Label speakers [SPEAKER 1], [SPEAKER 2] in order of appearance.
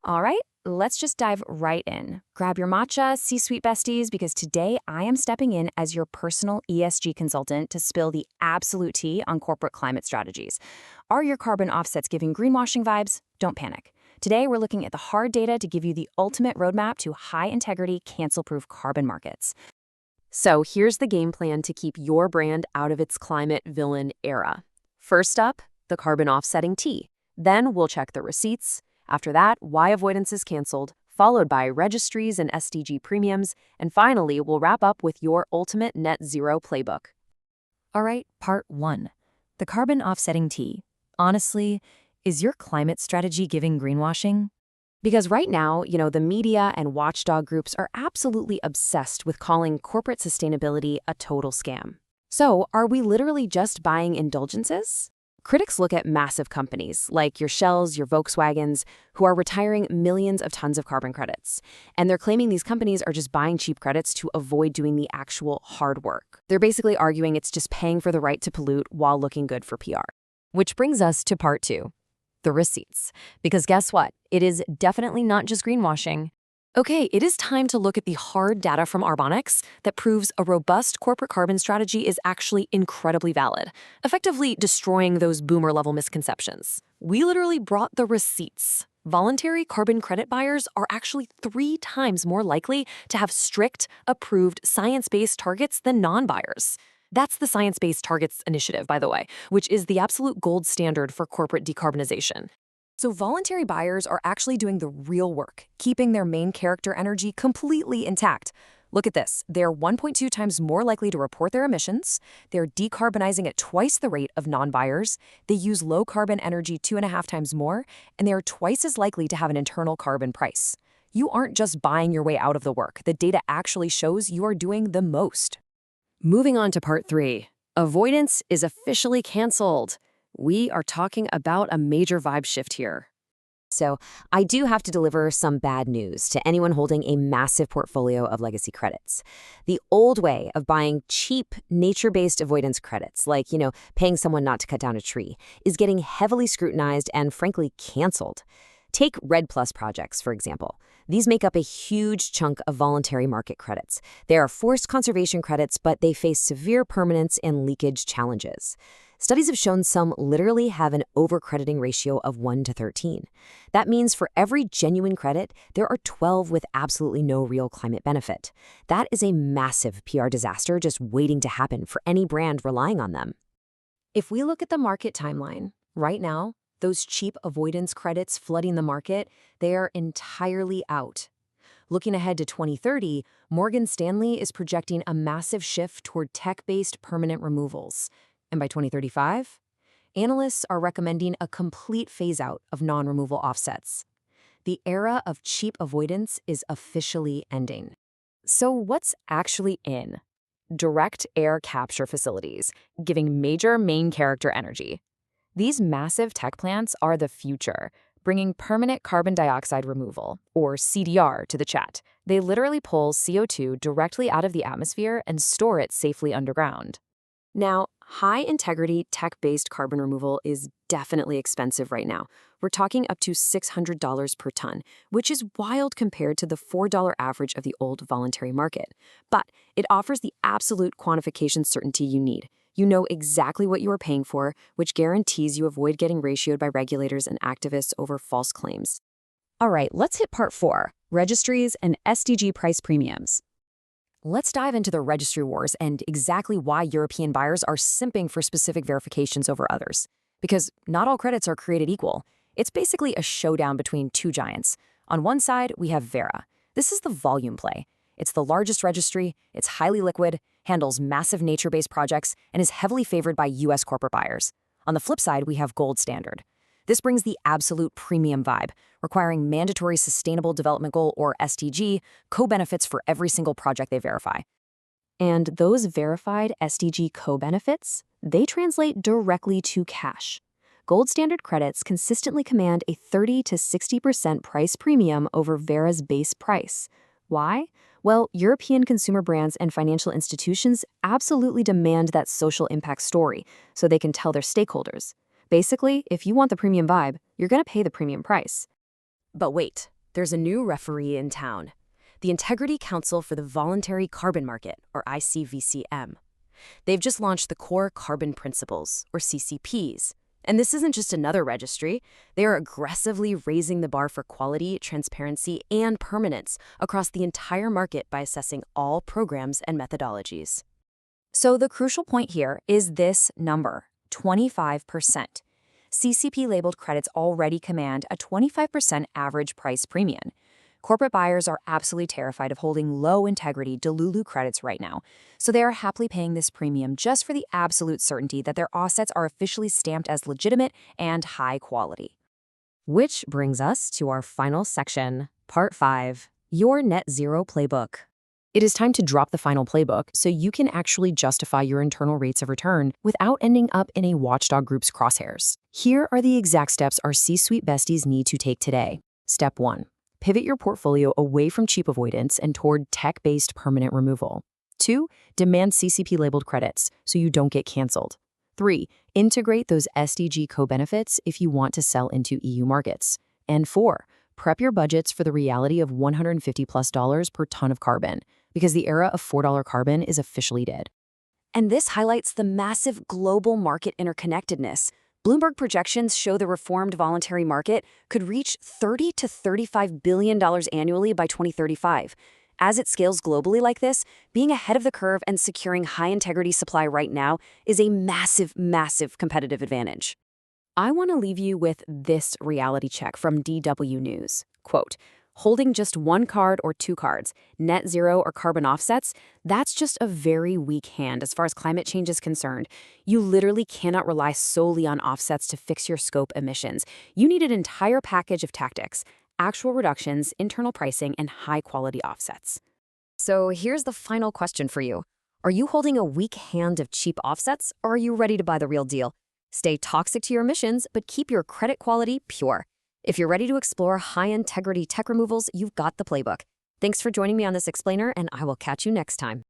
[SPEAKER 1] All right, let's just dive right in. Grab your matcha, C-suite besties, because today I am stepping in as your personal ESG consultant to spill the absolute tea on corporate climate strategies. Are your carbon offsets giving greenwashing vibes? Don't panic. Today we're looking at the hard data to give you the ultimate roadmap to high-integrity, cancel-proof carbon markets. So here's the game plan to keep your brand out of its climate villain era. First up, the carbon offsetting tea. Then we'll check the receipts. After that, why avoidance is canceled, followed by registries and SDG premiums, and finally, we'll wrap up with your ultimate net zero playbook. All right, part 1. The carbon offsetting tea. Honestly, is your climate strategy giving greenwashing? Because right now, the media and watchdog groups are absolutely obsessed with calling corporate sustainability a total scam. So, are we literally just buying indulgences? Critics look at massive companies like your Shells, your Volkswagens, who are retiring millions of tons of carbon credits. And they're claiming these companies are just buying cheap credits to avoid doing the actual hard work. They're basically arguing it's just paying for the right to pollute while looking good for PR. Which brings us to part 2, the receipts. Because guess what? It is definitely not just greenwashing. Okay, it is time to look at the hard data from Arbonix that proves a robust corporate carbon strategy is actually incredibly valid, effectively destroying those boomer-level misconceptions. We literally brought the receipts. Voluntary carbon credit buyers are actually 3 times more likely to have strict, approved, science-based targets than non-buyers. That's the Science Based Targets Initiative, by the way, which is the absolute gold standard for corporate decarbonization. So voluntary buyers are actually doing the real work, keeping their main character energy completely intact. Look at this. They're 1.2 times more likely to report their emissions. They're decarbonizing at twice the rate of non-buyers. They use low-carbon energy 2.5 times more, and they are twice as likely to have an internal carbon price. You aren't just buying your way out of the work. The data actually shows you are doing the most. Moving on to part 3. Avoidance is officially canceled. We are talking about a major vibe shift here. So I do have to deliver some bad news to anyone holding a massive portfolio of legacy credits. The old way of buying cheap, nature-based avoidance credits, like, paying someone not to cut down a tree, is getting heavily scrutinized and, frankly, canceled. Take REDD+ projects, for example. These make up a huge chunk of voluntary market credits. They are forced conservation credits, but they face severe permanence and leakage challenges. Studies have shown some literally have an overcrediting ratio of 1 to 13. That means for every genuine credit, there are 12 with absolutely no real climate benefit. That is a massive PR disaster just waiting to happen for any brand relying on them. If we look at the market timeline, right now, those cheap avoidance credits flooding the market, they are entirely out. Looking ahead to 2030, Morgan Stanley is projecting a massive shift toward tech-based permanent removals. And by 2035, analysts are recommending a complete phase-out of non-removal offsets. The era of cheap avoidance is officially ending. So what's actually in? Direct air capture facilities, giving major main character energy. These massive tech plants are the future, bringing permanent carbon dioxide removal, or CDR, to the chat. They literally pull CO2 directly out of the atmosphere and store it safely underground. Now, high-integrity, tech-based carbon removal is definitely expensive right now. We're talking up to $600 per ton, which is wild compared to the $4 average of the old voluntary market. But it offers the absolute quantification certainty you need. You know exactly what you are paying for, which guarantees you avoid getting ratioed by regulators and activists over false claims. All right, let's hit part 4, registries and SDG price premiums. Let's dive into the registry wars and exactly why European buyers are simping for specific verifications over others. Because not all credits are created equal. It's basically a showdown between 2 giants. On one side, we have Vera. This is the volume play. It's the largest registry, it's highly liquid, handles massive nature-based projects, and is heavily favored by US corporate buyers. On the flip side, we have Gold Standard. This brings the absolute premium vibe, requiring mandatory Sustainable Development Goal, or SDG, co-benefits for every single project they verify. And those verified SDG co-benefits, they translate directly to cash. Gold Standard credits consistently command a 30 to 60% price premium over Vera's base price. Why? Well, European consumer brands and financial institutions absolutely demand that social impact story so they can tell their stakeholders. Basically, if you want the premium vibe, you're going to pay the premium price. But wait, there's a new referee in town, the Integrity Council for the Voluntary Carbon Market, or ICVCM. They've just launched the Core Carbon Principles, or CCPs. And this isn't just another registry. They are aggressively raising the bar for quality, transparency, and permanence across the entire market by assessing all programs and methodologies. So the crucial point here is this number, 25%. CCP-labeled credits already command a 25% average price premium. Corporate buyers are absolutely terrified of holding low-integrity Delulu credits right now, so they are happily paying this premium just for the absolute certainty that their offsets are officially stamped as legitimate and high quality. Which brings us to our final section, Part 5, Your Net Zero Playbook. It is time to drop the final playbook so you can actually justify your internal rates of return without ending up in a watchdog group's crosshairs. Here are the exact steps our C-suite besties need to take today. Step 1. Pivot your portfolio away from cheap avoidance and toward tech-based permanent removal. 2. Demand CCP-labeled credits so you don't get canceled. 3. Integrate those SDG co-benefits if you want to sell into EU markets. And 4. Prep your budgets for the reality of $150+ per ton of carbon, because the era of $4 carbon is officially dead. And this highlights the massive global market interconnectedness. Bloomberg projections show the reformed voluntary market could reach $30 to $35 billion annually by 2035. As it scales globally like this, being ahead of the curve and securing high-integrity supply right now is a massive, massive competitive advantage. I want to leave you with this reality check from DW News. Quote, holding just one card or two cards, net zero or carbon offsets, that's just a very weak hand as far as climate change is concerned. You literally cannot rely solely on offsets to fix your scope emissions. You need an entire package of tactics, actual reductions, internal pricing, and high-quality offsets. So here's the final question for you. Are you holding a weak hand of cheap offsets, or are you ready to buy the real deal? Stay toxic to your emissions, but keep your credit quality pure. If you're ready to explore high-integrity tech removals, you've got the playbook. Thanks for joining me on this explainer, and I will catch you next time.